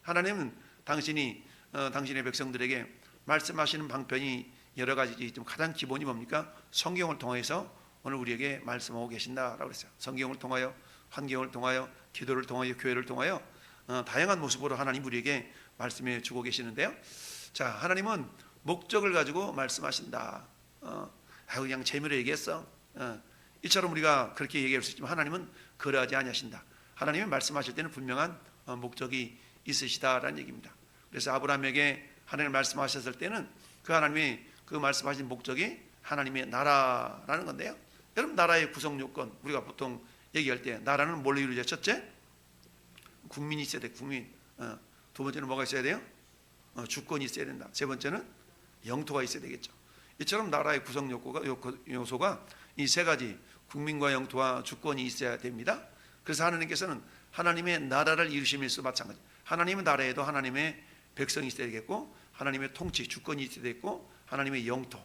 하나님은 당신의 백성들에게 말씀하시는 방편이 여러 가지지만 가장 기본이 뭡니까? 성경을 통해서 오늘 우리에게 말씀하고 계신다라고 그랬어요. 성경을 통하여, 환경을 통하여, 기도를 통하여, 교회를 통하여 다양한 모습으로 하나님 우리에게 말씀해 주고 계시는데요. 자, 하나님은 목적을 가지고 말씀하신다. 그냥 재미로 얘기했어. 이처럼 우리가 그렇게 얘기할 수 있지만 하나님은 그러하지 아니하신다. 하나님이 말씀하실 때는 분명한 목적이 있으시다라는 얘기입니다. 그래서 아브라함에게 하나님 말씀하셨을 때는 그 하나님이 그 말씀하신 목적이 하나님의 나라라는 건데요. 여러분, 나라의 구성 요건, 우리가 보통 얘기할 때 나라는 뭘로 이루어져? 첫째, 국민이 있어야 돼. 국민. 두 번째는 뭐가 있어야 돼요? 주권이 있어야 된다. 세 번째는 영토가 있어야 되겠죠. 이처럼 나라의 구성 요소가 이 세 가지, 국민과 영토와 주권이 있어야 됩니다. 그래서 하나님께서는 하나님의 나라를 이루심에서 마찬가지, 하나님의 나라에도 하나님의 백성이 있어야 되겠고, 하나님의 통치, 주권이 있어야 되겠고, 하나님의 영토.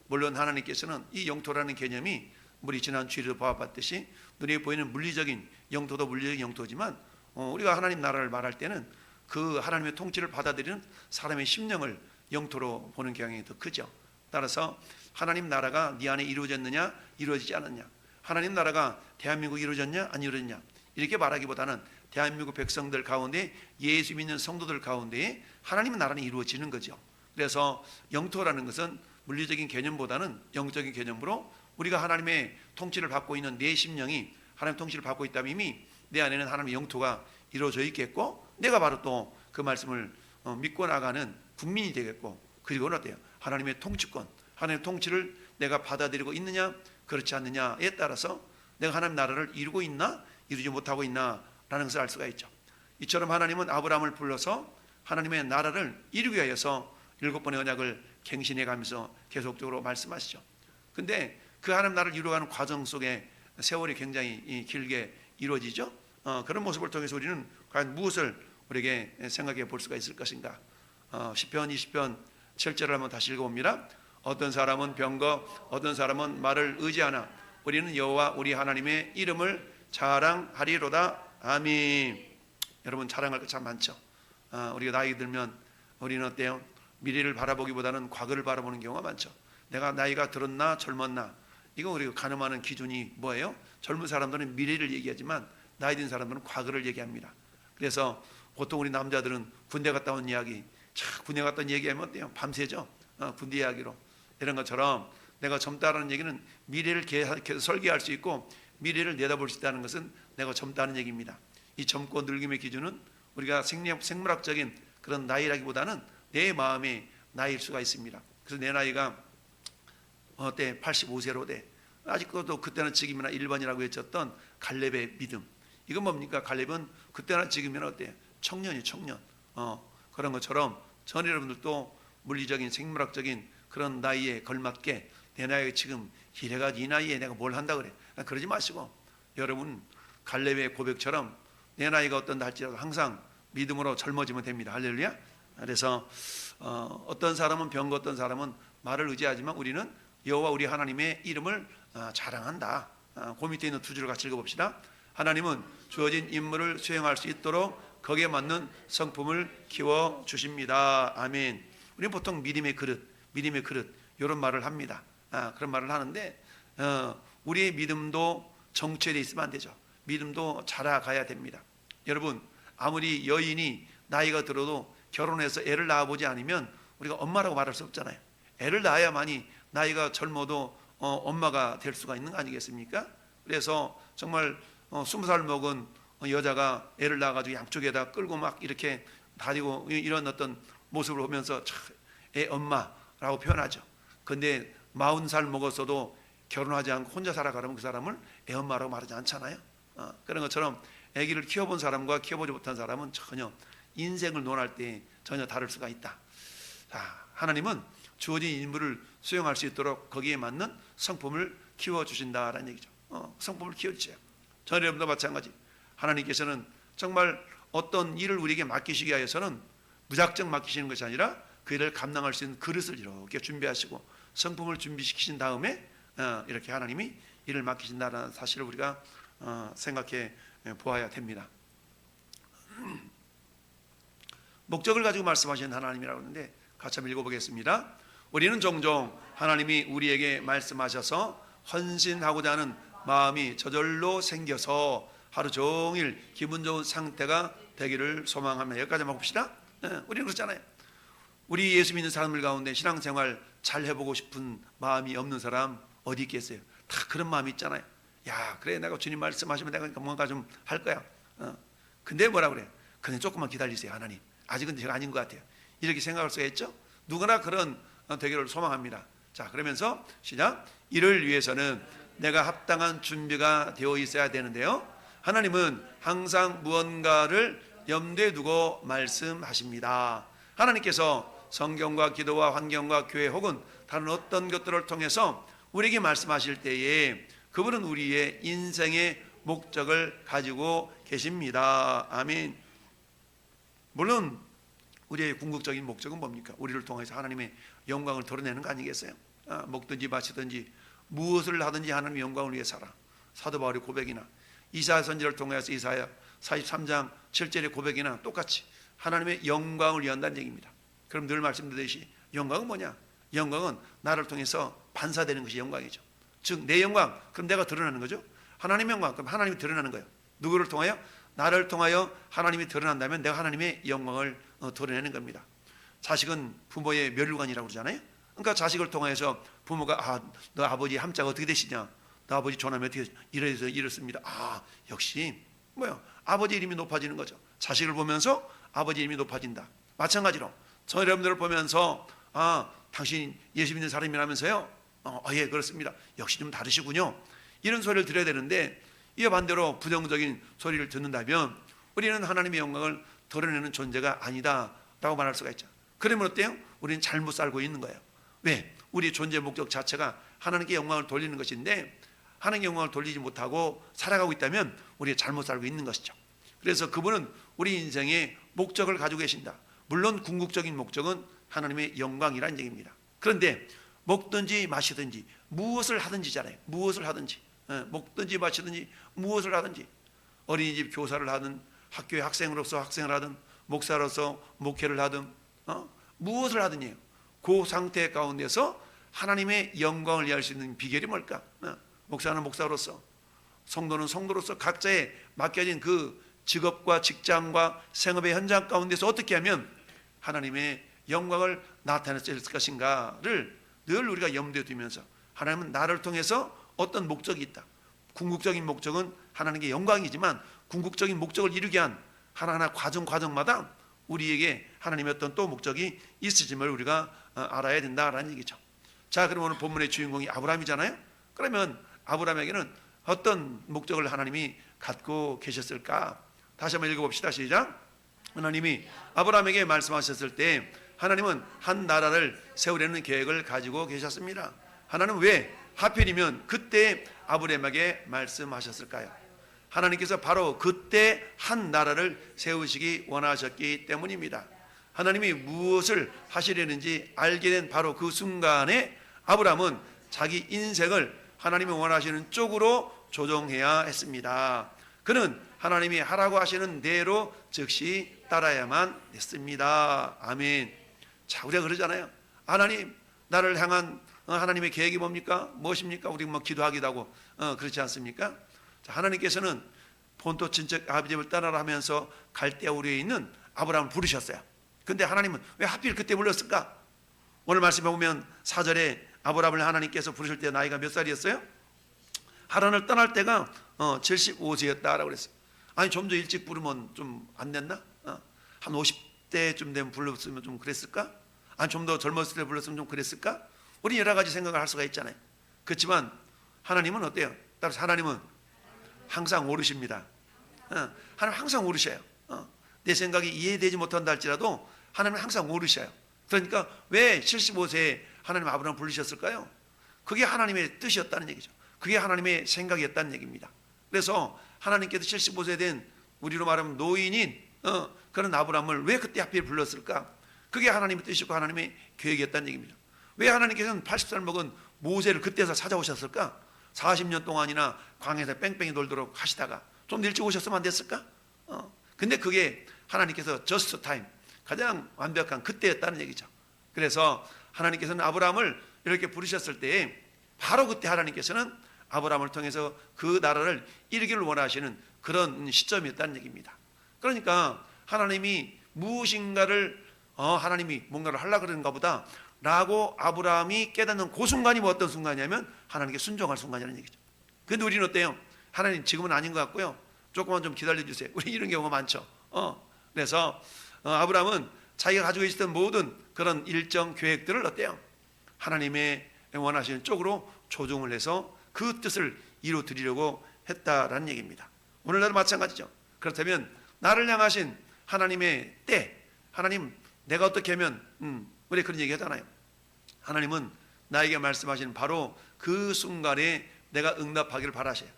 물론 하나님께서는 이 영토라는 개념이 우리 지난 주일에도 보았듯이 눈에 보이는 물리적인 영토도 물리적인 영토지만 우리가 하나님 나라를 말할 때는 그 하나님의 통치를 받아들이는 사람의 심령을 영토로 보는 경향이 더 크죠. 따라서 하나님 나라가 네 안에 이루어졌느냐 이루어지지 않았냐, 하나님 나라가 대한민국에 이루어졌냐 안 이루어졌냐, 이렇게 말하기보다는 대한민국 백성들 가운데, 예수 믿는 성도들 가운데 하나님의 나라는 이루어지는 거죠. 그래서 영토라는 것은 물리적인 개념보다는 영적인 개념으로 우리가 하나님의 통치를 받고 있는 내 심령이 하나님의 통치를 받고 있다면 이미 내 안에는 하나님의 영토가 이루어져 있겠고, 내가 바로 또 그 말씀을 믿고 나가는 국민이 되겠고, 그리고는 어때요? 하나님의 통치권, 하나님의 통치를 내가 받아들이고 있느냐 그렇지 않느냐에 따라서 내가 하나님 나라를 이루고 있나 이루지 못하고 있나 라는 것을 알 수가 있죠. 이처럼 하나님은 아브라함을 불러서 하나님의 나라를 이루기 위해서 7번의 언약을 갱신해 가면서 계속적으로 말씀하시죠. 근데 그 하나님 나라를 이루어가는 과정 속에 세월이 굉장히 길게 이루어지죠. 그런 모습을 통해서 우리는 과연 무엇을 우리에게 생각해 볼 수가 있을 것인가. 시편 20편 7절을 한번 다시 읽어봅니다. 어떤 사람은 병거, 어떤 사람은 말을 의지하나 우리는 여호와 우리 하나님의 이름을 자랑하리로다. 아멘. 여러분, 자랑할 것 참 많죠. 우리가 나이 들면 우리는 어때요? 미래를 바라보기보다는 과거를 바라보는 경우가 많죠. 내가 나이가 들었나 젊었나, 이거 우리가 가늠하는 기준이 뭐예요? 젊은 사람들은 미래를 얘기하지만 나이 든 사람들은 과거를 얘기합니다. 그래서 보통 우리 남자들은 군대 갔다 온 이야기, 군대 갔다 온 얘기하면 어때요? 밤새죠. 군대 이야기로. 이런 것처럼 내가 젊다라는 얘기는 미래를 계속 설계할 수 있고 미래를 내다볼 수 있다는 것은 내가 젊다는 얘기입니다. 이 젊고 늙음의 기준은 우리가 생물학적인 그런 나이라기보다는 내 마음의 나이일 수가 있습니다. 그래서 내 나이가 85세로 돼. 아직도 그때나 지금이나 1번이라고 외쳤던 갈렙의 믿음. 이건 뭡니까? 갈렙은 그때나 지금이나 어때요? 청년이 청년. 그런 것처럼 전 여러분들도 물리적인 생물학적인 그런 나이에 걸맞게 내 나이가 지금 이래가지고 이 나이에 내가 뭘 한다 그래. 그러지 마시고 여러분 갈렙의 고백처럼 내 나이가 어떤 날지라도 항상 믿음으로 젊어지면 됩니다. 할렐루야. 그래서 어떤 사람은 병거, 어떤 사람은 말을 의지하지만 우리는 여호와 우리 하나님의 이름을 자랑한다. 그 밑에 있는 두 줄을 같이 읽어봅시다. 하나님은 주어진 임무를 수행할 수 있도록 거기에 맞는 성품을 키워주십니다. 아멘. 우리는 보통 믿음의 그릇 이런 말을 합니다. 그런 말을 하는데 우리의 믿음도 정체되어 있으면 안 되죠. 믿음도 자라가야 됩니다. 여러분, 아무리 여인이 나이가 들어도 결혼해서 애를 낳아보지 않으면 우리가 엄마라고 말할 수 없잖아요. 애를 낳아야만이 나이가 젊어도 엄마가 될 수가 있는 거 아니겠습니까? 그래서 정말 20살 먹은 여자가 애를 낳아가지고 양쪽에다 끌고 막 이렇게 다니고 이런 어떤 모습을 보면서 애 엄마라고 표현하죠. 근데 40살 먹었어도 결혼하지 않고 혼자 살아가려면 그 사람을 애 엄마라고 말하지 않잖아요. 그런 것처럼 아기를 키워본 사람과 키워보지 못한 사람은 전혀 인생을 논할 때 전혀 다를 수가 있다. 하나님은 주어진 임무를 수행할 수 있도록 거기에 맞는 성품을 키워주신다라는 얘기죠. 성품을 키워주세요. 저는 여러분도 마찬가지. 하나님께서는 정말 어떤 일을 우리에게 맡기시기 위해서는 무작정 맡기시는 것이 아니라 그 일을 감당할 수 있는 그릇을 이렇게 준비하시고 성품을 준비시키신 다음에 이렇게 하나님이 일을 맡기신다는 사실을 우리가 생각해 보아야 됩니다. 목적을 가지고 말씀하시는 하나님이라고 하는데 같이 한번 읽어보겠습니다. 우리는 종종 하나님이 우리에게 말씀하셔서 헌신하고자 하는 마음이 저절로 생겨서 하루 종일 기분 좋은 상태가 되기를 소망합니다. 여기까지 한번 봅시다. 우리는 그렇잖아요. 우리 예수 믿는 사람들 가운데 신앙생활 잘 해보고 싶은 마음이 없는 사람 어디 있겠어요? 다 그런 마음이 있잖아요. 야, 그래, 내가 주님 말씀하시면 내가 뭔가 좀 할 거야. 근데 뭐라 그래? 그냥 조금만 기다리세요, 하나님. 아직은 제가 아닌 것 같아요. 이렇게 생각할 수가 있죠? 누구나 그런 되기를 소망합니다. 자, 그러면서 시작. 이를 위해서는 내가 합당한 준비가 되어 있어야 되는데요, 하나님은 항상 무언가를 염두에 두고 말씀하십니다. 하나님께서 성경과 기도와 환경과 교회 혹은 다른 어떤 것들을 통해서 우리에게 말씀하실 때에 그분은 우리의 인생의 목적을 가지고 계십니다. 아멘. 물론 우리의 궁극적인 목적은 뭡니까? 우리를 통해서 하나님의 영광을 드러내는 거 아니겠어요? 먹든지 마시든지 무엇을 하든지 하나님의 영광을 위해 살아. 사도 바울의 고백이나 이사야 선지를 통해서 이사야 43장 7절의 고백이나 똑같이 하나님의 영광을 위한다는 얘기입니다. 그럼 늘 말씀드렸듯이 영광은 뭐냐? 영광은 나를 통해서 반사되는 것이 영광이죠. 즉 내 영광, 그럼 내가 드러나는 거죠. 하나님의 영광, 그럼 하나님이 드러나는 거예요. 누구를 통하여? 나를 통하여 하나님이 드러난다면 내가 하나님의 영광을 드러내는 겁니다. 자식은 부모의 멸류관이라고 그러잖아요. 그러니까 자식을 통해서 부모가 너 아버지 함자가 어떻게 되시냐? 너 아버지 존함이 어떻게 이래서 이렇습니다. 역시 뭐야? 아버지 이름이 높아지는 거죠. 자식을 보면서 아버지 이름이 높아진다. 마찬가지로 저 여러분들을 보면서 당신 예수 믿는 사람이라면서요? 예, 그렇습니다. 역시 좀 다르시군요. 이런 소리를 들어야 되는데 이에 반대로 부정적인 소리를 듣는다면 우리는 하나님의 영광을 드러내는 존재가 아니다라고 말할 수가 있죠. 그러면 어때요? 우리는 잘못 살고 있는 거예요. 왜? 우리 존재 목적 자체가 하나님께 영광을 돌리는 것인데 하나님께 영광을 돌리지 못하고 살아가고 있다면 우리가 잘못 살고 있는 것이죠. 그래서 그분은 우리 인생의 목적을 가지고 계신다. 물론 궁극적인 목적은 하나님의 영광이라는 얘기입니다. 그런데 먹든지 마시든지 무엇을 하든지잖아요. 무엇을 하든지 먹든지 마시든지 무엇을 하든지 어린이집 교사를 하든 학교의 학생으로서 학생을 하든 목사로서 목회를 하든 무엇을 하든지요. 그 상태 가운데서 하나님의 영광을 위할 수 있는 비결이 뭘까? 목사는 목사로서, 성도는 성도로서 각자의 맡겨진 그 직업과 직장과 생업의 현장 가운데서 어떻게 하면 하나님의 영광을 나타낼 수 있을 것인가를 늘 우리가 염두에 두면서 하나님은 나를 통해서 어떤 목적이 있다. 궁극적인 목적은 하나님께 영광이지만 궁극적인 목적을 이루게 한 하나하나 과정마다 우리에게 하나님의 어떤 또 목적이 있으심을 우리가 알아야 된다라는 얘기죠. 자, 그럼 오늘 본문의 주인공이 아브라함이잖아요. 그러면 아브라함에게는 어떤 목적을 하나님이 갖고 계셨을까? 다시 한번 읽어봅시다. 시작. 하나님이 아브라함에게 말씀하셨을 때 하나님은 한 나라를 세우려는 계획을 가지고 계셨습니다. 하나님은 왜 하필이면 그때 아브라함에게 말씀하셨을까요? 하나님께서 바로 그때 한 나라를 세우시기 원하셨기 때문입니다. 하나님이 무엇을 하시려는지 알게 된 바로 그 순간에 아브라함은 자기 인생을 하나님이 원하시는 쪽으로 조정해야 했습니다. 그는 하나님이 하라고 하시는 대로 즉시 따라야만 했습니다. 아멘. 자, 우리가 그러잖아요. 하나님, 나를 향한 하나님의 계획이 뭡니까? 무엇입니까? 우리 뭐 기도하기도 하고 그렇지 않습니까? 자, 하나님께서는 본토 친척 아비집을 떠나라 하면서 갈대아 우리에 있는 아브라함을 부르셨어요. 근데 하나님은 왜 하필 그때 불렀을까? 오늘 말씀에 보면 4절에 아브라함을 하나님께서 부르실 때 나이가 몇 살이었어요? 하란을 떠날 때가 75세였다라고 그랬어요. 아니 좀 더 일찍 부르면 좀 안 됐나? 한 50대쯤 되면 불렀으면 좀 그랬을까? 아니 좀 더 젊었을 때 불렀으면 좀 그랬을까? 우리 여러 가지 생각을 할 수가 있잖아요. 그렇지만 하나님은 어때요? 따라서 하나님은 항상 오르십니다. 하나님 항상 오르셔요. 내 생각이 이해되지 못한다 할지라도 하나님은 항상 오르셔요. 그러니까 왜 75세에 하나님 아브라함을 부르셨을까요? 그게 하나님의 뜻이었다는 얘기죠. 그게 하나님의 생각이었다는 얘기입니다. 그래서 하나님께서 75세 된 우리로 말하면 노인인 그런 아브라함을 왜 그때 하필 불렀을까? 그게 하나님의 뜻이고 하나님의 계획이었다는 얘기입니다. 왜 하나님께서는 80살 먹은 모세를 그때서 찾아오셨을까? 40년 동안이나 광야에서 뺑뺑이 돌도록 하시다가 좀 일찍 오셨으면 안 됐을까? 근데 그게 하나님께서 just time, 가장 완벽한 그때였다는 얘기죠. 그래서 하나님께서는 아브라함을 이렇게 부르셨을 때에 바로 그때 하나님께서는 아브라함을 통해서 그 나라를 이루기를 원하시는 그런 시점이었다는 얘기입니다. 그러니까 하나님이 무엇인가를 하나님이 뭔가를 하려고 그러는가 보다 라고 아브라함이 깨닫는 그 순간이 뭐 어떤 순간이냐면 하나님께 순종할 순간이라는 얘기죠. 근데 우리는 어때요? 하나님 지금은 아닌 것 같고요, 조금만 좀 기다려주세요. 우리 이런 경우가 많죠. 그래서 아브라함은 자기가 가지고 있었던 모든 그런 일정 계획들을 어때요? 하나님의 원하시는 쪽으로 조정을 해서 그 뜻을 이루어드리려고 했다라는 얘기입니다. 오늘날도 마찬가지죠. 그렇다면 나를 향하신 하나님의 때, 하나님 내가 어떻게 하면 우리 그런 얘기 하잖아요. 하나님은 나에게 말씀하시는 바로 그 순간에 내가 응답하기를 바라셔요.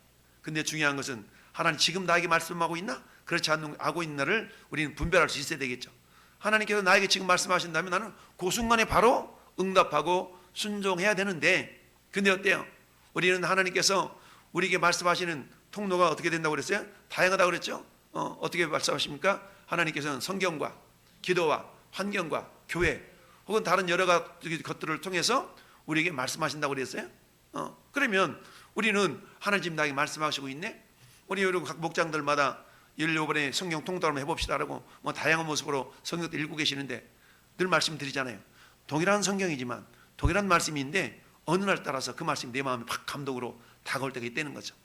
근데 중요한 것은 하나님 지금 나에게 말씀하고 있나? 그렇지 않고 있나를 우리는 분별할 수 있어야 되겠죠. 하나님께서 나에게 지금 말씀하신다면 나는 그 순간에 바로 응답하고 순종해야 되는데, 근데 어때요? 우리는 하나님께서 우리에게 말씀하시는 통로가 어떻게 된다고 그랬어요? 다양하다고 그랬죠? 어떻게 말씀하십니까? 하나님께서는 성경과 기도와 환경과 교회 혹은 다른 여러 가지 것들을 통해서 우리에게 말씀하신다고 그랬어요? 그러면 우리는 하나님 지금 나에게 말씀하시고 있네? 우리 여러분 각 목장들마다 이번에 성경 통독을 한번 해봅시다라고 뭐 다양한 모습으로 성경도 읽고 계시는데 늘 말씀드리잖아요. 동일한 성경이지만 동일한 말씀인데 어느 날 따라서 그 말씀이 내 마음에 팍 감동으로 다가올 때가 있다는 거죠.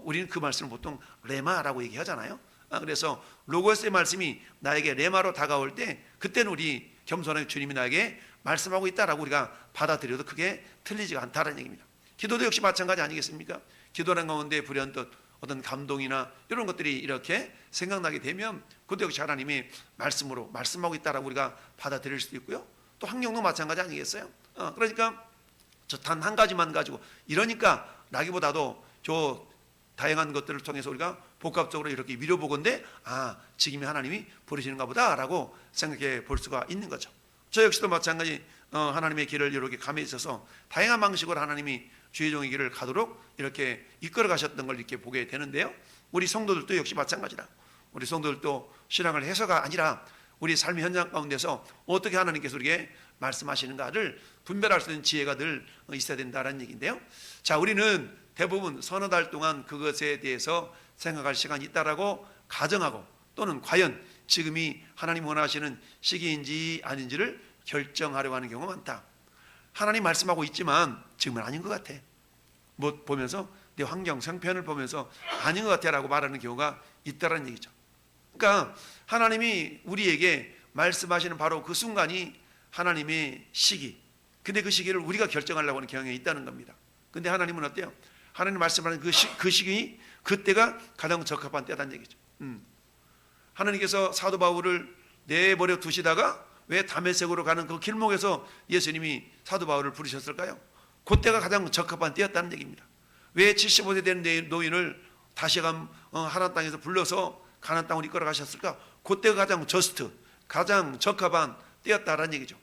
우리는 그 말씀을 보통 레마라고 얘기하잖아요. 그래서 로고스의 말씀이 나에게 레마로 다가올 때 그때는 우리 겸손하게 주님이 나에게 말씀하고 있다라고 우리가 받아들여도 그게 틀리지가 않다는 얘기입니다. 기도도 역시 마찬가지 아니겠습니까? 기도하는 가운데 불현듯 어떤 감동이나 이런 것들이 이렇게 생각나게 되면 그것도 역시 하나님이 말씀으로 말씀하고 있다라고 우리가 받아들일 수도 있고요. 또 환경도 마찬가지 아니겠어요? 그러니까 저 단 한 가지만 가지고 이러니까 나기보다도 저 다양한 것들을 통해서 우리가 복합적으로 이렇게 미뤄보건대 지금이 하나님이 부르시는가 보다라고 생각해 볼 수가 있는 거죠. 저 역시도 마찬가지 하나님의 길을 이렇게 감에 있어서 다양한 방식으로 하나님이 주의 종의 길을 가도록 이렇게 이끌어 가셨던 걸 이렇게 보게 되는데요. 우리 성도들도 역시 마찬가지다. 우리 성도들도 신앙을 해서가 아니라 우리 삶의 현장 가운데서 어떻게 하나님께서 우리에게 말씀하시는가를 분별할 수 있는 지혜가 늘 있어야 된다는 얘기인데요. 자, 우리는 대부분 서너 달 동안 그것에 대해서 생각할 시간이 있다라고 가정하고 또는 과연 지금이 하나님 원하시는 시기인지 아닌지를 결정하려고 하는 경우가 많다. 하나님 말씀하고 있지만 지금은 아닌 것 같아. 뭐 보면서 내 환경, 생편을 보면서 아닌 것 같아라고 말하는 경우가 있다는 얘기죠. 그러니까 하나님이 우리에게 말씀하시는 바로 그 순간이 하나님의 시기. 근데 그 시기를 우리가 결정하려고 하는 경향이 있다는 겁니다. 근데 하나님은 어때요? 하나님 말씀하는 그 시기, 그때가 가장 적합한 때다는 얘기죠. 하나님께서 사도 바울을 내버려 두시다가 왜 다메섹으로 가는 그 길목에서 예수님이 사도 바울을 부르셨을까요? 그때가 가장 적합한 때였다는 얘기입니다. 왜 75세 된 노인을 다시금 하나님 땅에서 불러서 가나안 땅으로 이끌어 가셨을까? 그때가 가장 가장 적합한 때였다라는 얘기죠.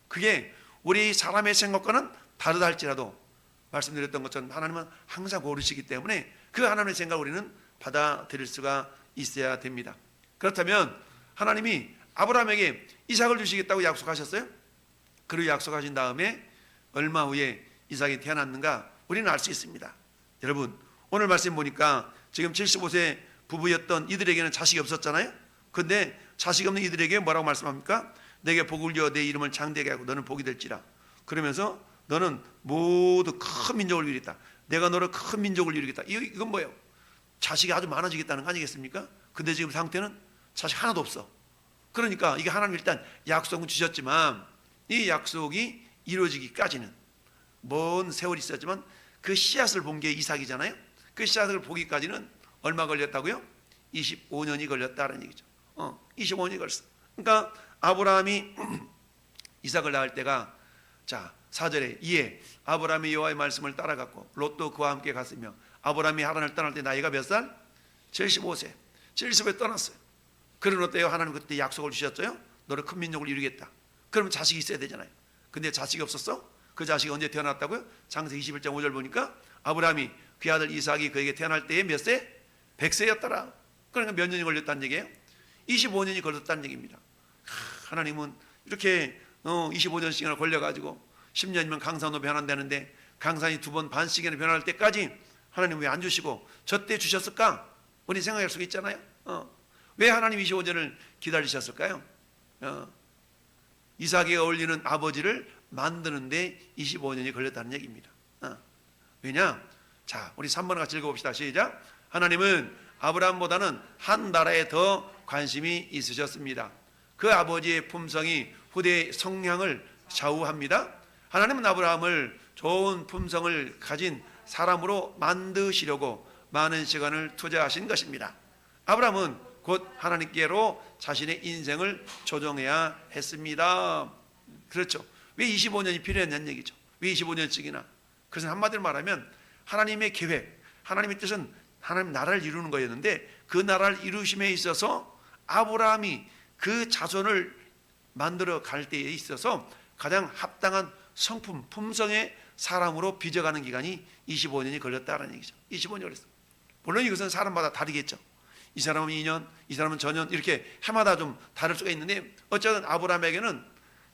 그게 우리 사람의 생각과는 다르다 할지라도 말씀드렸던 것처럼 하나님은 항상 고르시기 때문에 그 하나님의 생각을 우리는 받아들일 수가 있어야 됩니다. 그렇다면 하나님이 아브라함에게 이삭을 주시겠다고 약속하셨어요? 그리고 약속하신 다음에 얼마 후에 이삭이 태어났는가 우리는 알 수 있습니다. 여러분 오늘 말씀 보니까 지금 75세 부부였던 이들에게는 자식이 없었잖아요. 그런데 자식이 없는 이들에게 뭐라고 말씀합니까? 내게 복을 주어 내 이름을 장대하게 하고 너는 복이 될지라. 그러면서 너는 모두 큰 민족을 이루겠다. 내가 너를 큰 민족을 이루겠다. 이건 뭐예요? 자식이 아주 많아지겠다는 거 아니겠습니까? 근데 지금 상태는 자식 하나도 없어. 그러니까 이게 하나님 일단 약속은 주셨지만 이 약속이 이루어지기까지는 먼 세월이 있었지만 그 씨앗을 본 게 이삭이잖아요. 그 씨앗을 보기까지는 얼마 걸렸다고요? 25년이 걸렸다는 얘기죠. 25년이 걸렸어. 그러니까 아브라함이 이삭을 낳을 때가 자 4절에 이에 아브라함이 여호와의 말씀을 따라갔고 롯도 그와 함께 갔으며 아브라함이 하란을 떠날 때 나이가 몇 살? 75세. 70에 떠났어요. 그런 어때요? 하나님 그때 약속을 주셨죠. 너를 큰 민족을 이루겠다. 그러면 자식이 있어야 되잖아요. 근데 자식이 없었어? 그 자식이 언제 태어났다고요? 창세기 21장 5절 보니까 아브라함이 그 아들 이삭이 그에게 태어날 때에 몇 세? 100세였더라. 그러니까 몇 년이 걸렸다는 얘기예요? 25년이 걸렸다는 얘기입니다. 하나님은 이렇게 25년씩이나 걸려가지고 10년이면 강산으로 변환되는데 강산이 2번 반씩이나 변할 때까지 하나님 왜 안 주시고 저 때 주셨을까? 우리 생각할 수가 있잖아요. 왜 하나님 25년을 기다리셨을까요? 이삭에게 어울리는 아버지를 만드는데 25년이 걸렸다는 얘기입니다. 왜냐? 자, 우리 3번 같이 읽어봅시다. 시작. 하나님은 아브라함보다는 한 나라에 더 관심이 있으셨습니다. 그 아버지의 품성이 후대의 성향을 좌우합니다. 하나님은 아브라함을 좋은 품성을 가진 사람으로 만드시려고 많은 시간을 투자하신 것입니다. 아브라함은 곧 하나님께로 자신의 인생을 조정해야 했습니다. 그렇죠. 왜 25년이 필요했냐는 얘기죠. 왜 25년씩이나? 그것은 한마디로 말하면 하나님의 계획, 하나님의 뜻은 하나님 나라를 이루는 거였는데 그 나라를 이루심에 있어서 아브라함이 그 자손을 만들어 갈 때에 있어서 가장 합당한 성품, 품성의 사람으로 빚어가는 기간이 25년이 걸렸다는 얘기죠. 25년이 걸렸어요. 물론 이것은 사람마다 다르겠죠. 이 사람은 2년, 이 사람은 전년, 이렇게 해마다 좀 다를 수가 있는데 어쨌든 아브라함에게는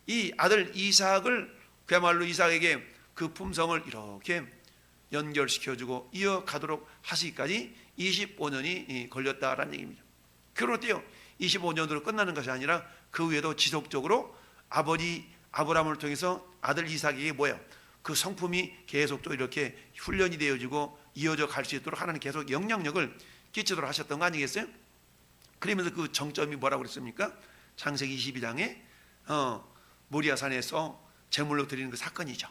이 아들 이삭을 그야말로 이삭에게 그 품성을 이렇게 연결시켜주고 이어가도록 하시기까지 25년이 걸렸다라는 얘기입니다. 그런데요, 25년으로 끝나는 것이 아니라 그 후에도 지속적으로 아버지 아브라함을 통해서 아들 이삭에게 뭐예요? 그 성품이 계속적으로 이렇게 훈련이 되어지고 이어져 갈 수 있도록 하나님 계속 영향력을 끼치도록 하셨던 거 아니겠어요? 그러면서 그 정점이 뭐라고 그랬습니까? 창세기 22장에 모리아산에서 제물로 드리는 그 사건이죠.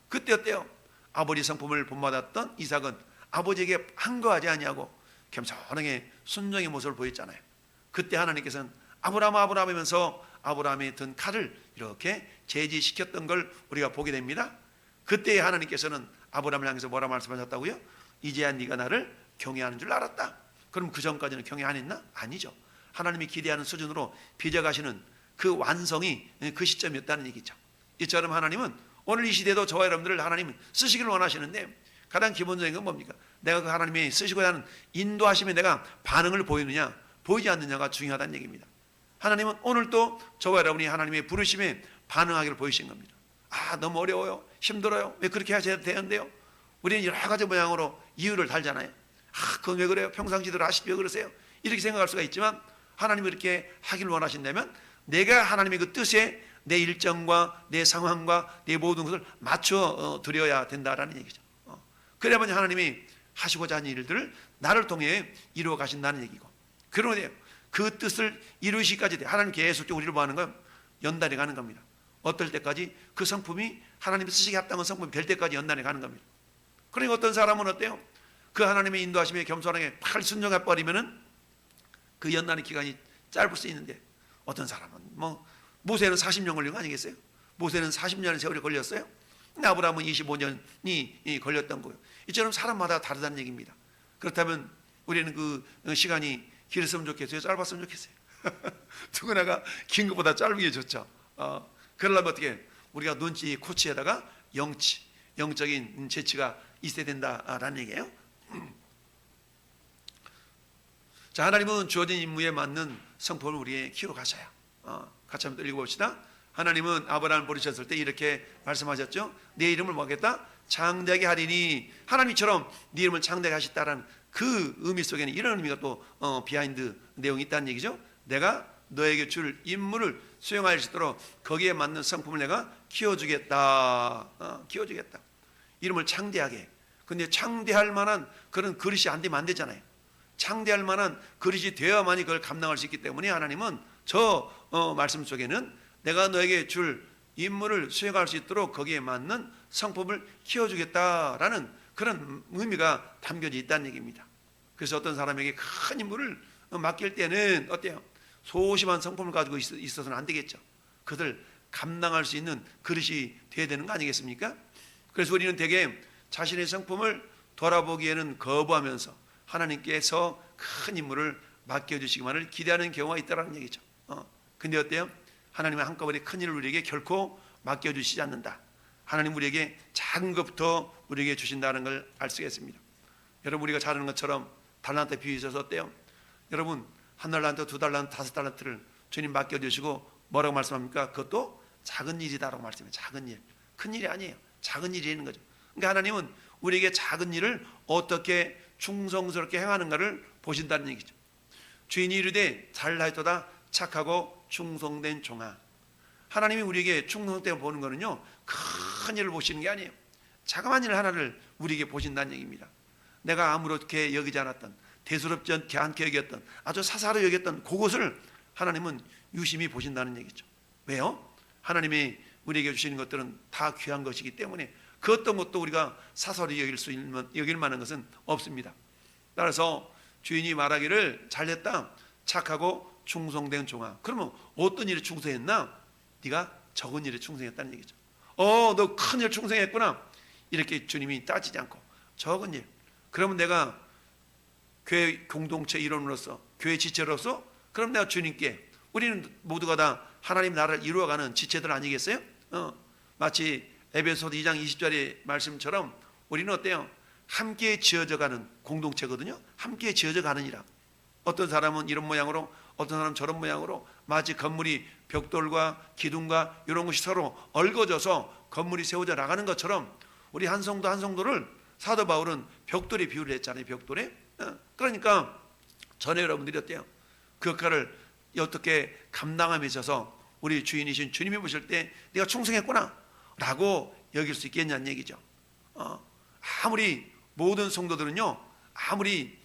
그때 어때요? 아버지 성품을 본받았던 이삭은 아버지에게 한거하지 아니하고 겸손하게 순종의 모습을 보였잖아요. 그때 하나님께서는 아브라함 아브라함이면서 아브라함의 든 칼을 이렇게 제지시켰던 걸 우리가 보게 됩니다. 그때 하나님께서는 아브라함을 향해서 뭐라 말씀하셨다고요? 이제야 네가 나를 경외하는 줄 알았다. 그럼 그 전까지는 경외 안 했나? 아니죠. 하나님이 기대하는 수준으로 빚어가시는 그 완성이 그 시점이었다는 얘기죠. 이처럼 하나님은 오늘 이 시대도 저와 여러분들을 하나님은 쓰시기를 원하시는데 가장 기본적인 건 뭡니까? 내가 그 하나님이 쓰시고자 하는 인도하심에 내가 반응을 보이느냐 보이지 않느냐가 중요하다는 얘기입니다. 하나님은 오늘도 저와 여러분이 하나님의 부르심에 반응하기를 보이신 겁니다. 너무 어려워요, 힘들어요, 왜 그렇게 하셔야 되는데요? 우리는 여러 가지 모양으로 이유를 달잖아요. 그건 왜 그래요? 평상시대로 하시지 왜 그러세요? 이렇게 생각할 수가 있지만 하나님이 이렇게 하기를 원하신다면 내가 하나님의 그 뜻에 내 일정과 내 상황과 내 모든 것을 맞춰 드려야 된다라는 얘기죠. 그래야만 하나님이 하시고자 하는 일들을 나를 통해 이루어 가신다는 얘기고, 그러네요. 그 뜻을 이루시기까지 하나님 계속적으로 우리를 뭐 하는 거예요? 연단해 가는 겁니다. 어떨 때까지? 그 성품이 하나님이 쓰시기에 합당한 성품이 될 때까지 연단해 가는 겁니다. 그러니까 어떤 사람은 어때요? 그 하나님의 인도하심에 겸손하게 팔 순종해 버리면은 그 연단의 기간이 짧을 수 있는데, 어떤 사람은 모세는 40년 걸린 거 아니겠어요? 모세는 40년의 세월이 걸렸어요. 아브라함은 25년이 걸렸던 거예요. 이처럼 사람마다 다르다는 얘기입니다. 그렇다면 우리는 그 시간이 길었으면 좋겠어요? 짧았으면 좋겠어요? 누구나가 긴 것보다 짧은 게 좋죠. 그러려면 어떻게? 우리가 눈치, 코치에다가 영치, 영적인 재치가 있어야 된다라는 얘기예요. 자, 하나님은 주어진 임무에 맞는 성품을 우리에게 키워가셔요. 같이 한번 읽어봅시다. 하나님은 아브라함을 부르셨을 때 이렇게 말씀하셨죠. 내 이름을 뭐하겠다? 창대하게 하리니. 하나님처럼 네 이름을 창대하게 하셨다라는 그 의미 속에는 이런 의미가 또 비하인드 내용이 있다는 얘기죠. 내가 너에게 줄 임무를 수행할 수 있도록 거기에 맞는 성품을 내가 키워주겠다. 키워주겠다. 이름을 창대하게. 근데 창대할 만한 그런 그릇이 안 되면 안 되잖아요. 창대할 만한 그릇이 되어야만이 그걸 감당할 수 있기 때문에 하나님은 저 말씀 속에는 내가 너에게 줄 임무를 수행할 수 있도록 거기에 맞는 성품을 키워주겠다라는 그런 의미가 담겨져 있다는 얘기입니다. 그래서 어떤 사람에게 큰 임무를 맡길 때는 어때요? 소심한 성품을 가지고 있어서는 안 되겠죠. 그들 감당할 수 있는 그릇이 되어야 되는 거 아니겠습니까? 그래서 우리는 대개 자신의 성품을 돌아보기에는 거부하면서 하나님께서 큰 임무를 맡겨주시기만을 기대하는 경우가 있다는 얘기죠. 근데 어때요? 하나님은 한꺼번에 큰 일을 우리에게 결코 맡겨주시지 않는다. 하나님 우리에게 작은 것부터 우리에게 주신다는 걸 알 수가 있습니다. 여러분, 우리가 잘 아는 것처럼 달란트 비유 있어서 어때요? 여러분, 1달란트, 2달란트, 5달란트를 주님 맡겨주시고 뭐라고 말씀합니까? 그것도 작은 일이다라고 말씀해요. 작은 일, 큰 일이 아니에요. 작은 일이라는 거죠. 그러니까 하나님은 우리에게 작은 일을 어떻게 충성스럽게 행하는가를 보신다는 얘기죠. 주인이 이르되 잘하였도다 착하고 충성된 종아. 하나님이 우리에게 충성됨을 보는 거는요, 큰 일을 보시는 게 아니에요. 자그마한 일 하나를 우리에게 보신다는 얘기입니다. 내가 아무렇게 여기지 않았던, 대수롭지 않게 여겼던, 아주 사사로 여겼던 그것을 하나님은 유심히 보신다는 얘기죠. 왜요? 하나님이 우리에게 주시는 것들은 다 귀한 것이기 때문에 그 어떤 것도 우리가 사사로 여길 만한 것은 없습니다. 따라서 주인이 말하기를 잘했다 착하고 충성된 종아. 그러면 어떤 일에 충성했나? 네가 적은 일에 충성했다는 얘기죠. 너 큰 일에 충성했구나. 이렇게 주님이 따지지 않고 적은 일. 그러면 내가 교회 공동체 일원으로서, 교회 지체로서, 그럼 내가 주님께, 우리는 모두가 다 하나님 나라를 이루어가는 지체들 아니겠어요? 마치 에베소서 2장 20절의 말씀처럼 우리는 어때요? 함께 지어져가는 공동체거든요. 함께 지어져가느니라. 어떤 사람은 이런 모양으로, 어떤 사람은 저런 모양으로, 마치 건물이 벽돌과 기둥과 이런 것이 서로 얽어져서 건물이 세워져 나가는 것처럼 우리 한 성도 한 성도를 사도 바울은 벽돌에 비유를 했잖아요. 벽돌에. 그러니까 전에 여러분들이 어때요? 그 역할을 어떻게 감당함에 있어서 우리 주인이신 주님이 보실 때 네가 충성했구나 라고 여길 수 있겠냐는 얘기죠. 아무리 모든 성도들은요, 아무리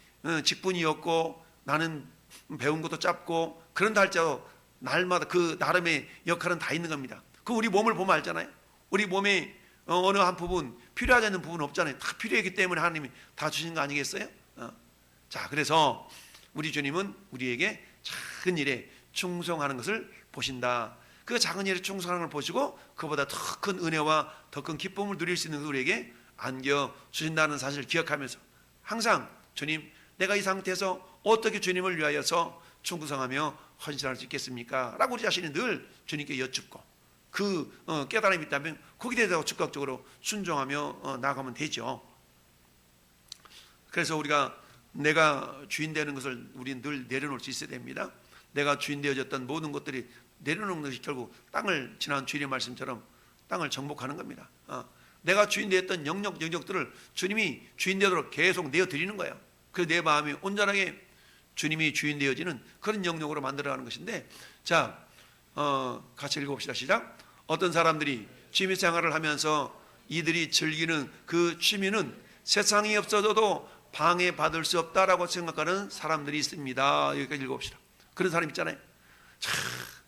직분이 없고 나는 배운 것도 짧고 그런다 할지라도 날마다 그 나름의 역할은 다 있는 겁니다. 그 우리 몸을 보면 알잖아요. 우리 몸에 어느 한 부분 필요하지 않는 부분 없잖아요. 다 필요하기 때문에 하나님이 다 주신 거 아니겠어요? 자, 그래서 우리 주님은 우리에게 작은 일에 충성하는 것을 보신다. 그 작은 일에 충성하는 걸 보시고 그보다 더 큰 은혜와 더 큰 기쁨을 누릴 수 있는 것을 우리에게 안겨 주신다는 사실을 기억하면서 항상 주님, 내가 이 상태에서 어떻게 주님을 위하여서 충성하며 헌신할 수 있겠습니까? 라고 우리 자신이 늘 주님께 여쭙고 그 깨달음이 있다면 거기에 대해서 즉각적으로 순종하며 나가면 되죠. 그래서 우리가 내가 주인 되는 것을 우리는 늘 내려놓을 수 있어야 됩니다. 내가 주인 되어졌던 모든 것들이 내려놓는 것이 결국 땅을, 지난 주일의 말씀처럼 땅을 정복하는 겁니다. 내가 주인 되었던 영역들을 주님이 주인 되도록 계속 내어드리는 거예요. 그래서 내 마음이 온전하게 주님이 주인 되어지는 그런 영역으로 만들어가는 것인데, 자, 같이 읽어봅시다. 시작. 어떤 사람들이 취미 생활을 하면서 이들이 즐기는 그 취미는 세상이 없어져도 방해받을 수 없다라고 생각하는 사람들이 있습니다. 여기까지 읽어봅시다. 그런 사람 있잖아요.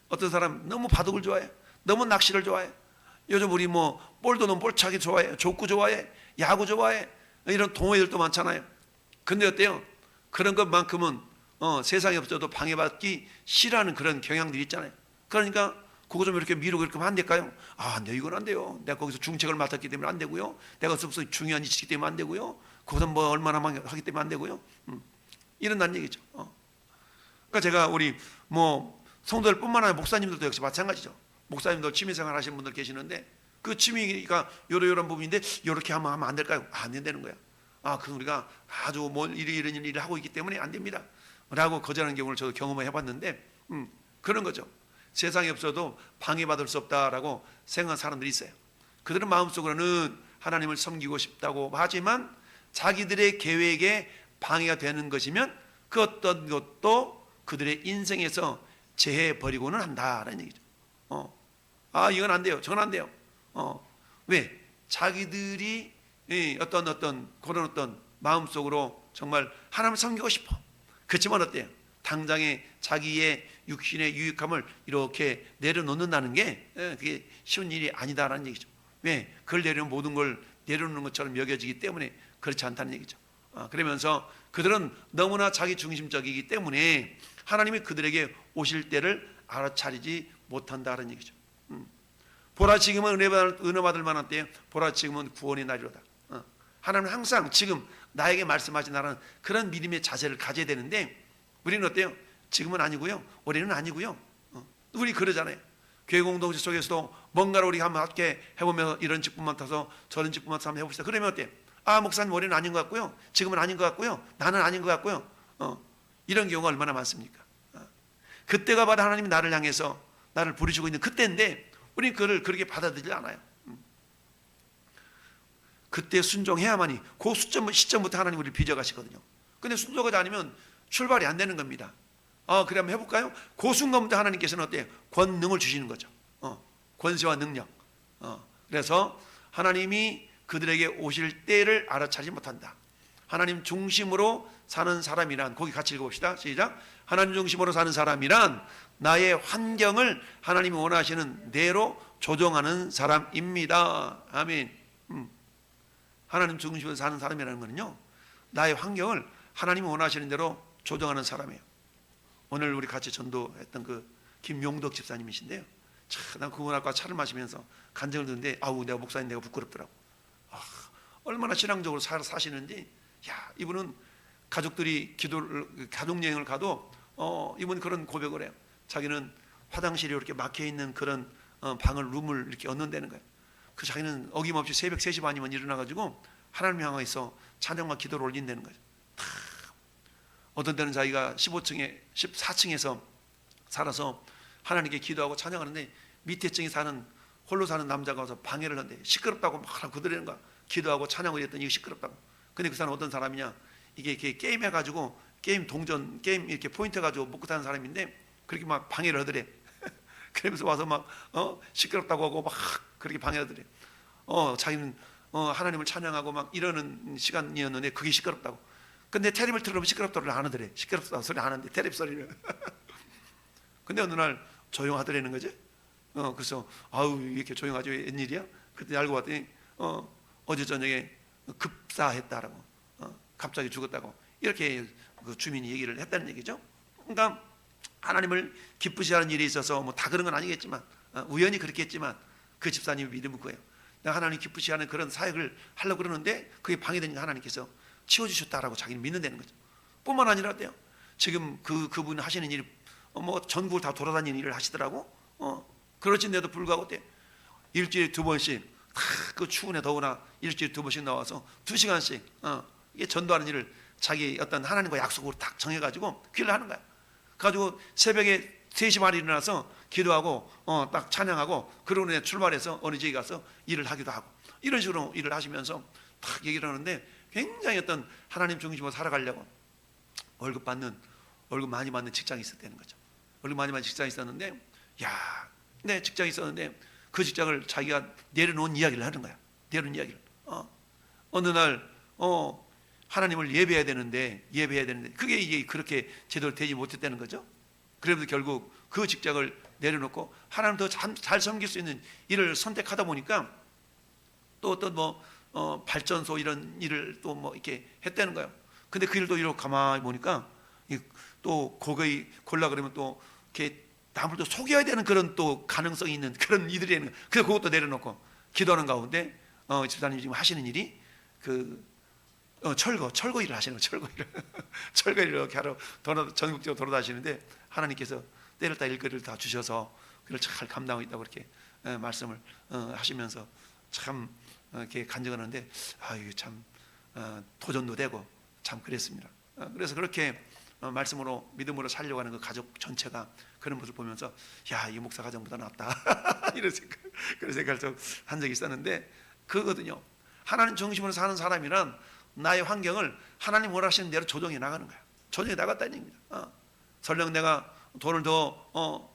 어떤 사람 너무 바둑을 좋아해, 너무 낚시를 좋아해, 요즘 우리 볼도 너무 볼차기 좋아해, 족구 좋아해, 야구 좋아해, 이런 동호회들도 많잖아요. 근데 어때요? 그런 것만큼은 세상에 없어도 방해받기 싫어하는 그런 경향들이 있잖아요. 그러니까 그거 좀 이렇게 미루고 이렇게 하면 안 될까요? 안 돼요. 이건 안 돼요. 내가 거기서 중책을 맡았기 때문에 안 되고요. 내가 무슨 중요한 이치기 때문에 안 되고요. 거기서 얼마나 하기 때문에 안 되고요. 이런다는 얘기죠. 그러니까 제가 우리 성도들뿐만 아니라 목사님들도 역시 마찬가지죠. 목사님들 취미생활 하시는 분들 계시는데 그 취미가 요런 부분인데 이렇게 하면 안 될까요? 안 된다는 거야. 그건 우리가 아주 이런 일을 하고 있기 때문에 안 됩니다 라고 거절하는 경우를 저도 경험해 봤는데 그런 거죠. 세상에 없어도 방해받을 수 없다라고 생각하는 사람들이 있어요. 그들은 마음속으로는 하나님을 섬기고 싶다고 하지만 자기들의 계획에 방해가 되는 것이면 그 어떤 것도 그들의 인생에서 제해버리고는 한다라는 얘기죠. 이건 안 돼요. 저건 안 돼요. 왜? 자기들이 어떤 그런 어떤 마음속으로 정말 하나님을 섬기고 싶어. 그렇지만 어때요? 당장에 자기의 육신의 유익함을 이렇게 내려놓는다는 게 그게 쉬운 일이 아니다라는 얘기죠. 왜? 그걸 내려놓은 모든 걸 내려놓는 것처럼 여겨지기 때문에 그렇지 않다는 얘기죠. 그러면서 그들은 너무나 자기 중심적이기 때문에 하나님이 그들에게 오실 때를 알아차리지 못한다는 얘기죠. 보라 지금은 은혜 받을 만한 때에 보라 지금은 구원의 날이로다. 하나님은 항상 지금 나에게 말씀하시나라는 그런 믿음의 자세를 가져야 되는데 우리는 어때요? 지금은 아니고요, 올해는 아니고요. 우리 그러잖아요. 교회 공동체 속에서도 뭔가를 우리가 한번 함께 해보면서 이런 직분 맡아서 저런 직분 맡아서 한번 해봅시다. 그러면 어때요? 목사님 올해는 아닌 것 같고요, 지금은 아닌 것 같고요, 나는 아닌 것 같고요. 이런 경우가 얼마나 많습니까? 그때가 바로 하나님이 나를 향해서 나를 부르시고 있는 그때인데 우리는 그걸 그렇게 받아들이지 않아요. 그때 순종해야만이 그 시점부터 하나님 우리를 빚어가시거든요. 근데 순종하지 않으면 출발이 안 되는 겁니다. 그래 한번 해볼까요? 그 순간부터 하나님께서는 어때요? 권능을 주시는 거죠. 권세와 능력. 그래서 하나님이 그들에게 오실 때를 알아차리지 못한다. 하나님 중심으로 사는 사람이란, 거기 같이 읽어봅시다. 시작. 하나님 중심으로 사는 사람이란 나의 환경을 하나님이 원하시는 대로 조정하는 사람입니다. 아멘. 하나님 중심으로 사는 사람이라는 것은요, 나의 환경을 하나님이 원하시는 대로 조정하는 사람이에요. 오늘 우리 같이 전도했던 그 김용덕 집사님이신데요, 난 그분과 차를 마시면서 간증을 듣는데 내가 목사님 내가 부끄럽더라고. 얼마나 신앙적으로 사시는지. 이분은 가족들이 가족 여행을 가도 이분 그런 고백을 해요. 자기는 화장실이 이렇게 막혀 있는 그런 룸을 이렇게 얻는다는 거예요. 그 자기는 어김없이 새벽 3시 반이면 일어나가지고 하나님 향해서 찬양과 기도를 올린다는 거예요. 어떤 때는 자기가 14층에서 살아서 하나님께 기도하고 찬양하는데 밑에 층에 홀로 사는 남자가 와서 방해를 하는데 시끄럽다고 막 그들이는 거야. 기도하고 찬양을 했더니 이거 시끄럽다고. 근데 그 사람은 어떤 사람이냐, 이게 게임 해가지고 게임 동전 게임 이렇게 포인트 가지고 먹고 사는 사람인데 그렇게 막 방해를 하더래. 그러면서 와서 막 시끄럽다고 하고 막 그렇게 방해를 하더래. 자기는 하나님을 찬양하고 막 이러는 시간이었는데 그게 시끄럽다고. 근데 테레비를 틀어놓으면 시끄럽다고 안 하더래. 시끄럽다고 소리 안 하는데 테레비 소리를. 근데 어느 날 조용하더라는 거지. 그래서 이렇게 조용하죠, 웬일이야? 그때 알고 봤더니 어제 저녁에 급사했다라고, 갑자기 죽었다고 이렇게 그 주민이 얘기를 했다는 얘기죠. 그러니까 하나님을 기쁘시하는 일이 있어서 뭐 다 그런 건 아니겠지만 우연히 그렇게 했지만 그 집사님이 믿음을 구해요. 내가 하나님 기쁘시하는 그런 사역을 하려고 그러는데 그게 방해되니까 하나님께서 치워주셨다라고 자기는 믿는다는 거죠. 뿐만 아니라 어때요? 지금 그분 하시는 일이 뭐 전국을 다 돌아다니는 일을 하시더라고. 그렇진데도 불구하고 어때? 일주일에 2번씩 그 추운에 더우나 일주일에 2번씩 나와서 2시간씩 이게 전도하는 일을 자기 어떤 하나님과 약속으로 딱 정해가지고 귀를 하는 거야. 가지고 새벽에 3시 반에 일어나서 기도하고 딱 찬양하고 그러고 내 출발해서 어느 지에 가서 일을 하기도 하고 이런 식으로 일을 하시면서 딱 얘기를 하는데 굉장히 어떤 하나님 중심으로 살아가려고 월급 많이 받는 직장이 있었다는 거죠. 월급 많이 받는 직장이 있었는데 네, 직장이 있었는데 그 직장을 자기가 내려놓은 이야기를 하는 거야. 내려놓은 이야기를. 어느 날 하나님을 예배해야 되는데 그게 이게 그렇게 제대로 되지 못했다는 거죠. 그래서 결국 그 직장을 내려놓고 하나님 더 잘 섬길 수 있는 일을 선택하다 보니까 또 어떤 발전소 이런 일을 또 이렇게 했다는 거예요. 근데 그 일도 이렇게 가만히 보니까 또 거기 골라 그러면 또 이렇게 남을 또 속여야 되는 그런 또 가능성이 있는 그런 일들이 있는 거예요. 그래서 그것도 내려놓고 기도하는 가운데 집사님이 지금 하시는 일이 철거 일을 하시는 거예요. 철거 일을 이렇게 하러 전국적으로 돌아다니시는데 하나님께서 때를 따 일거리를 다 주셔서 그걸 잘 감당하고 있다고 그렇게 말씀을 하시면서 참 이렇게 간증하는데 이게 참 도전도 되고 참 그랬습니다. 그래서 그렇게 말씀으로 믿음으로 살려고 하는 그 가족 전체가 그런 모습을 보면서 이 목사 가정보다 낫다 그런 생각을 좀 한 적이 있었는데 그거거든요. 하나님 중심으로 사는 사람이란 나의 환경을 하나님 원하시는 대로 조정해 나가는 거야. 조정해 나갔다는 얘기입니다. 설령 내가 돈을 더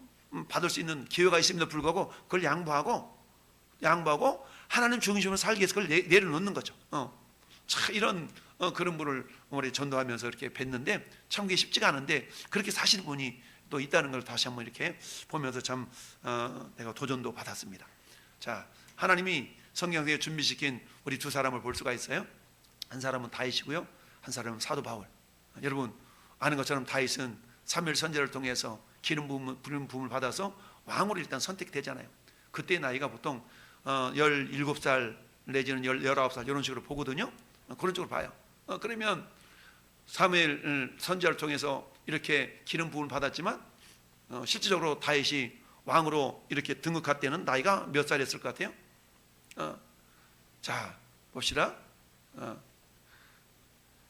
받을 수 있는 기회가 있음에도 불구하고 그걸 양보하고 하나님 중심으로 살기 위해서 그걸 내려놓는 거죠. 이런 그런 분을 우리 전도하면서 이렇게 뵀는데 참 그게 쉽지가 않은데 그렇게 사시는 분이 또 있다는 걸 다시 한번 이렇게 보면서 참 내가 도전도 받았습니다. 자, 하나님이 성경에 준비시킨 우리 두 사람을 볼 수가 있어요. 한 사람은 다윗이고요, 한 사람은 사도 바울. 여러분 아는 것처럼 다윗은 사무엘 선지자를 통해서 기름 부음을 받아서 왕으로 일단 선택되잖아요. 그때 나이가 보통 17살 내지는 19살 이런 식으로 보거든요. 그런 쪽으로 봐요. 그러면 사무엘 선지자를 통해서 이렇게 기름 부음을 받았지만 실질적으로 다윗이 왕으로 이렇게 등극할 때는 나이가 몇 살이었을 것 같아요? 자 봅시다.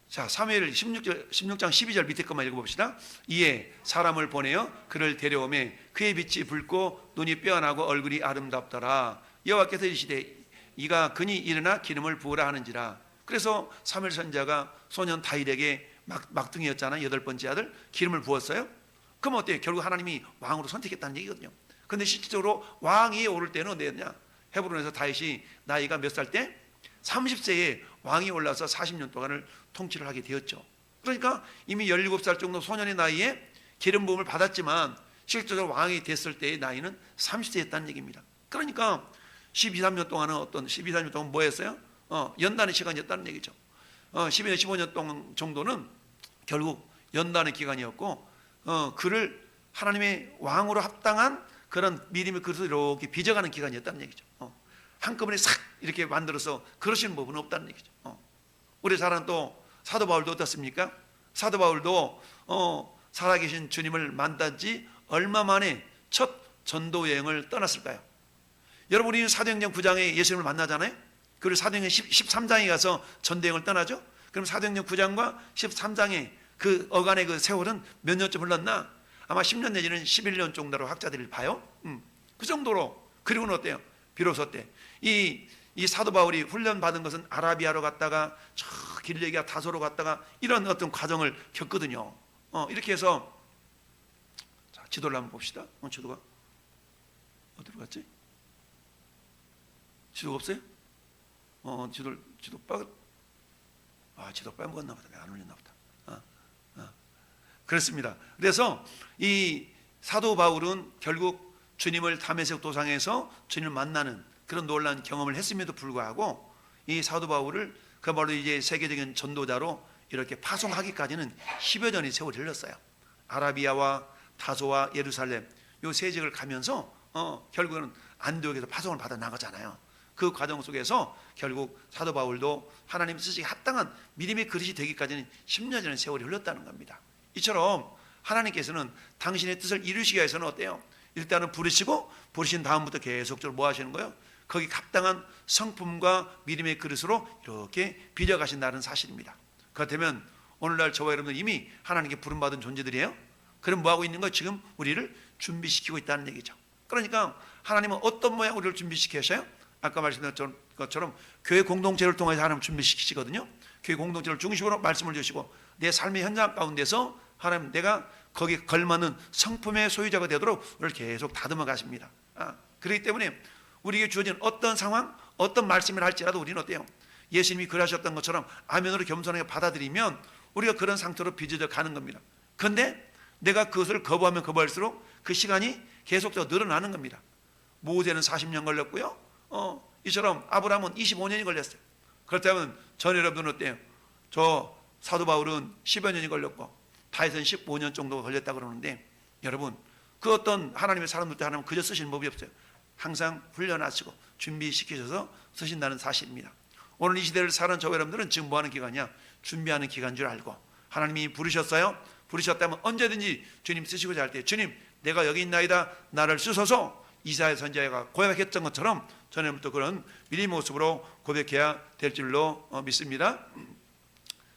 자, 사무엘 16장 12절 밑에 것만 읽어봅시다. 이에 사람을 보내어 그를 데려오매 그의 빛이 붉고 눈이 빼어나고 얼굴이 아름답더라. 여호와께서 이르시되 이가 그니 일어나 기름을 부으라 하는지라. 그래서 사무엘 선지자가 소년 다윗에게 막둥이였잖아요. 8번째 아들 기름을 부었어요. 그럼 어때요? 결국 하나님이 왕으로 선택했다는 얘기거든요. 그런데 실질적으로 왕위에 오를 때는 어디였냐? 헤브론에서 다윗이 나이가 몇 살 때? 30세에 왕이 올라서 40년 동안을 통치를 하게 되었죠. 그러니까 이미 17살 정도 소년의 나이에 기름 부음을 받았지만 실질적으로 왕이 됐을 때의 나이는 30세였다는 얘기입니다. 그러니까 12, 13년 동안은 어떤 12, 13년 동안 뭐 했어요? 연단의 시간이었다는 얘기죠. 12년, 15년 동안 정도는 결국 연단의 기간이었고 그를 하나님의 왕으로 합당한 그런 믿음의 그릇을 이렇게 빚어가는 기간이었다는 얘기죠. 한꺼번에 싹 이렇게 만들어서 그러시는 법은 없다는 얘기죠. 우리 잘 아는 또 사도 바울도 어떻습니까? 사도 바울도 살아계신 주님을 만난 지 얼마 만에 첫 전도 여행을 떠났을까요? 여러분이 사도행전 9장에 예수님을 만나잖아요. 그리고 사도행전 13장에 가서 전도 여행을 떠나죠. 그럼 사도행전 9장과 13장의 그 어간의 그 세월은 몇 년쯤 흘렀나? 아마 10년 내지는 11년 정도로 학자들이 봐요. 그 정도로. 그리고는 어때요? 비로소 어때? 이 사도 바울이 훈련 받은 것은 아라비아로 갔다가 저 길리기아 다소로 갔다가 이런 어떤 과정을 겪거든요. 이렇게 해서 자, 지도를 한번 봅시다. 지도가 어디로 갔지? 지도가 없어요? 지도 빼먹었나 보다. 왜 안 올렸나 보다. 그렇습니다. 그래서 이 사도 바울은 결국 주님을 다메섹 도상에서 주님을 만나는 그런 놀라운 경험을 했음에도 불구하고 이 사도 바울을 그야말로 이제 세계적인 전도자로 이렇게 파송하기까지는 10여 년의 세월이 흘렀어요. 아라비아와 다소와 예루살렘 요 세 지역을 가면서 결국은 안디옥에서 파송을 받아 나가잖아요. 그 과정 속에서 결국 사도 바울도 하나님 쓰시기 합당한 믿음의 그릇이 되기까지는 10년 전의 세월이 흘렀다는 겁니다. 이처럼 하나님께서는 당신의 뜻을 이루시기 위해서는 어때요? 일단은 부르신 다음부터 계속적으로 뭐 하시는 거예요? 거기 합당한 성품과 믿음의 그릇으로 이렇게 빚어가신다는 사실입니다. 그렇다면 오늘날 저와 여러분들 이미 하나님께 부름받은 존재들이에요. 그럼 뭐하고 있는 거예요? 지금 우리를 준비시키고 있다는 얘기죠. 그러니까 하나님은 어떤 모양 우리를 준비시키셔요? 아까 말씀드린 것처럼 교회 공동체를 통해서 하나님 준비시키시거든요. 교회 공동체를 중심으로 말씀을 주시고 내 삶의 현장 가운데서 하나님 내가 거기에 걸맞는 성품의 소유자가 되도록 우리를 계속 다듬어 가십니다. 그렇기 때문에 우리에게 주어진 어떤 상황, 어떤 말씀을 할지라도 우리는 어때요? 예수님이 그러셨던 것처럼 아멘으로 겸손하게 받아들이면 우리가 그런 상태로 빚어져 가는 겁니다. 그런데 내가 그것을 거부하면 거부할수록 그 시간이 계속적으로 늘어나는 겁니다. 모세는 40년 걸렸고요. 이처럼 아브라함은 25년이 걸렸어요. 그렇다면 전 여러분은 어때요? 저 사도 바울은 10여 년이 걸렸고 다윗은 15년 정도 걸렸다고 그러는데 여러분 그 어떤 하나님의 사람들도 하나님 그저 쓰시는 법이 없어요. 항상 훈련하시고 준비시키셔서 쓰신다는 사실입니다. 오늘 이 시대를 사는 저 여러분들은 지금 뭐하는 기간이야? 준비하는 기간인 줄 알고 하나님이 부르셨어요. 부르셨다면 언제든지 주님 쓰시고자 할 때 주님 내가 여기 있나이다 나를 쓰소서 이사야 선지자가 고백했던 것처럼 저녁부터 그런 미리 모습으로 고백해야 될 줄로 믿습니다.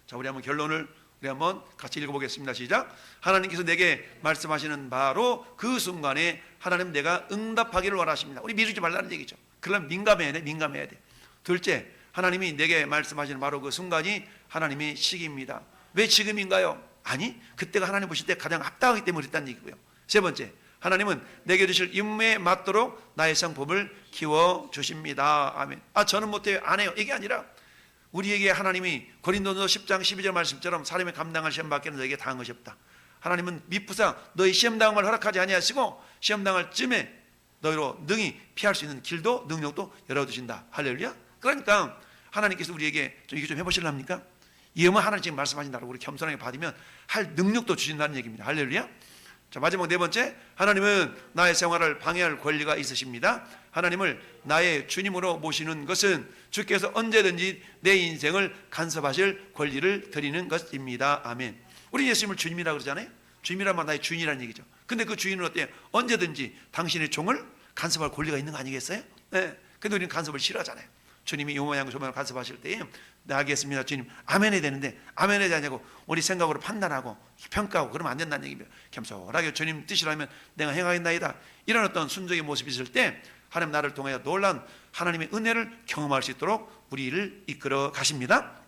자, 우리 한번 결론을 우리 한번 같이 읽어보겠습니다. 시작. 하나님께서 내게 말씀하시는 바로 그 순간에 하나님 내가 응답하기를 원하십니다. 우리 미루지 말라는 얘기죠. 그러면 민감해야 돼. 민감해야 돼. 둘째, 하나님이 내게 말씀하시는 바로 그 순간이 하나님의 시기입니다. 왜 지금인가요? 아니, 그때가 하나님 보실 때 가장 합당하기 때문에 그랬다는 얘기고요. 세 번째, 하나님은 내게 주실 임무에 맞도록 나의 성품을 키워주십니다. 아멘. 저는 못해요. 안 해요. 이게 아니라 우리에게 하나님이 고린도서 10장 12절 말씀처럼 사람이 감당할 시험 밖에는 너에게 당한 것이 없다. 하나님은 미쁘사 너희 시험 당함을 허락하지 아니하시고 시험 당할 쯤에 너희로 능히 피할 수 있는 길도 능력도 열어두신다. 할렐루야. 그러니까 하나님께서 우리에게 이거 좀 해보실랍니까? 이음은 하나님 지금 말씀하신다고 우리 겸손하게 받으면 할 능력도 주신다는 얘기입니다. 할렐루야. 자, 마지막 네 번째, 하나님은 나의 생활을 방해할 권리가 있으십니다. 하나님을 나의 주님으로 모시는 것은 주께서 언제든지 내 인생을 간섭하실 권리를 드리는 것입니다. 아멘. 우리 예수님을 주님이라고 그러잖아요. 주님이라면 나의 주인이라는 얘기죠. 근데 그 주인은 어때요? 언제든지 당신의 종을 간섭할 권리가 있는 거 아니겠어요? 네. 근데 우리는 간섭을 싫어하잖아요. 주님이 이 모양 저 모양 간섭하실 때에 네, 알겠습니다 주님 아멘 해야 되는데 아멘 해야 되냐고 우리 생각으로 판단하고 평가하고 그러면 안 된다는 얘기입니다. 겸손하게 주님 뜻이라면 내가 행하겠나이다. 이런 어떤 순종의 모습이 있을 때 하나님 나를 통하여 놀라운 하나님의 은혜를 경험할 수 있도록 우리를 이끌어 가십니다.